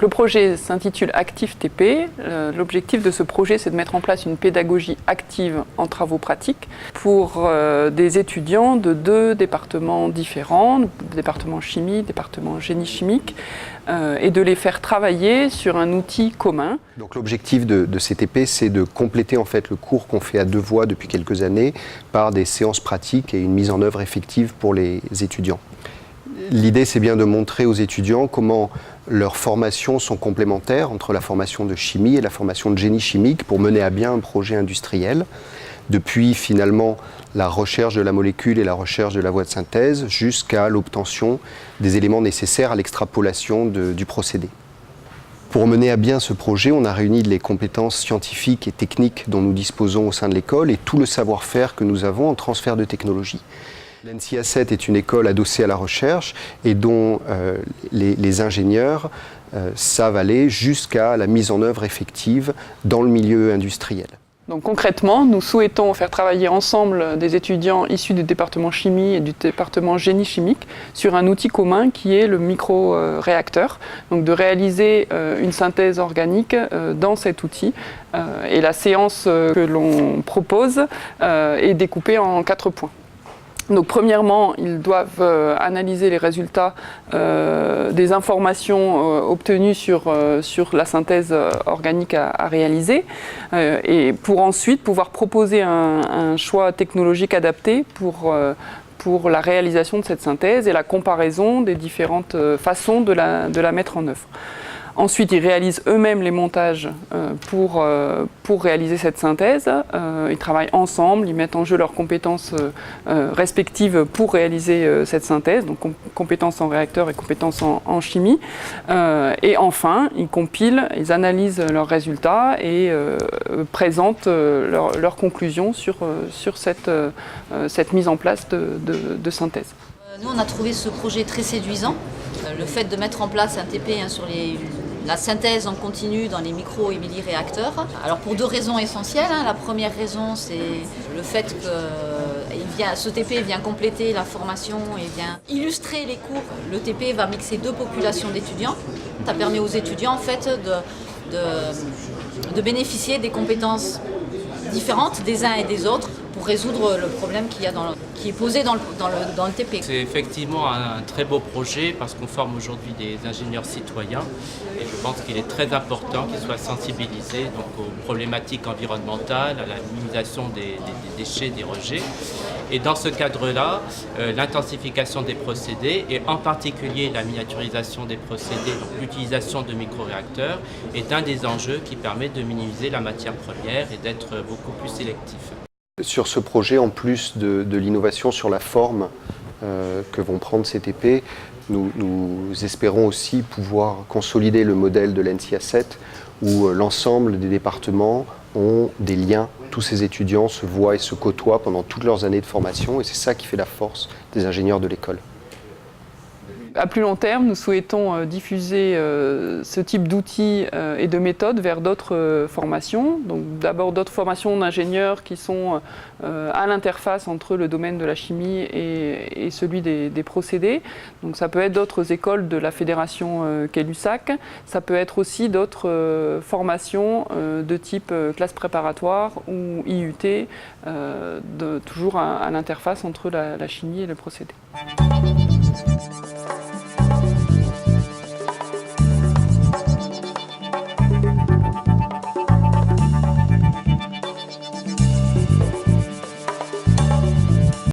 Le projet s'intitule Active TP. L'objectif de ce projet, c'est de mettre en place une pédagogie active en travaux pratiques pour des étudiants de 2 départements différents, département chimie, département génie chimique, et de les faire travailler sur un outil commun. Donc l'objectif de CTP, c'est de compléter en fait le cours qu'on fait à 2 voix depuis quelques années par des séances pratiques et une mise en œuvre effective pour les étudiants. L'idée, c'est bien de montrer aux étudiants comment leurs formations sont complémentaires entre la formation de chimie et la formation de génie chimique pour mener à bien un projet industriel, depuis finalement la recherche de la molécule et la recherche de la voie de synthèse jusqu'à l'obtention des éléments nécessaires à l'extrapolation du procédé. Pour mener à bien ce projet, on a réuni les compétences scientifiques et techniques dont nous disposons au sein de l'école et tout le savoir-faire que nous avons en transfert de technologie. L'NCA7 est une école adossée à la recherche et dont les ingénieurs savent aller jusqu'à la mise en œuvre effective dans le milieu industriel. Donc concrètement, nous souhaitons faire travailler ensemble des étudiants issus du département chimie et du département génie chimique sur un outil commun qui est le micro-réacteur. Donc de réaliser une synthèse organique dans cet outil. Et la séance que l'on propose est découpée en 4 points. Donc premièrement, ils doivent analyser les résultats des informations obtenues sur la synthèse organique à réaliser et pour ensuite pouvoir proposer un choix technologique adapté pour la réalisation de cette synthèse et la comparaison des différentes façons de la mettre en œuvre. Ensuite, ils réalisent eux-mêmes les montages pour réaliser cette synthèse. Ils travaillent ensemble, ils mettent en jeu leurs compétences respectives pour réaliser cette synthèse, donc compétences en réacteur et compétences en chimie. Et enfin, ils compilent, ils analysent leurs résultats et présentent leurs conclusions sur cette mise en place de synthèse. Nous, on a trouvé ce projet très séduisant. Le fait de mettre en place un TP sur la synthèse en continu dans les micro et milli-réacteurs. Alors pour 2 raisons essentielles. La première raison, c'est le fait que ce TP vient compléter la formation et vient illustrer les cours. Le TP va mixer 2 populations d'étudiants. Ça permet aux étudiants en fait de bénéficier des compétences différentes des uns et des autres pour résoudre le problème qui est posé dans le TP. C'est effectivement un très beau projet parce qu'on forme aujourd'hui des ingénieurs citoyens et je pense qu'il est très important qu'ils soient sensibilisés donc, aux problématiques environnementales, à la minimisation des déchets, des rejets. Et dans ce cadre-là, l'intensification des procédés et en particulier la miniaturisation des procédés, donc l'utilisation de microréacteurs est un des enjeux qui permet de minimiser la matière première et d'être beaucoup plus sélectif. Sur ce projet, en plus de l'innovation sur la forme que vont prendre ces TP, nous espérons aussi pouvoir consolider le modèle de l'NCA7 où l'ensemble des départements ont des liens. Tous ces étudiants se voient et se côtoient pendant toutes leurs années de formation et c'est ça qui fait la force des ingénieurs de l'école. À plus long terme, nous souhaitons diffuser ce type d'outils et de méthodes vers d'autres formations. Donc d'abord d'autres formations d'ingénieurs qui sont à l'interface entre le domaine de la chimie et celui des procédés. Donc ça peut être d'autres écoles de la fédération Quai-Lussac. Ça peut être aussi d'autres formations de type classe préparatoire ou IUT, toujours à l'interface entre la chimie et le procédé.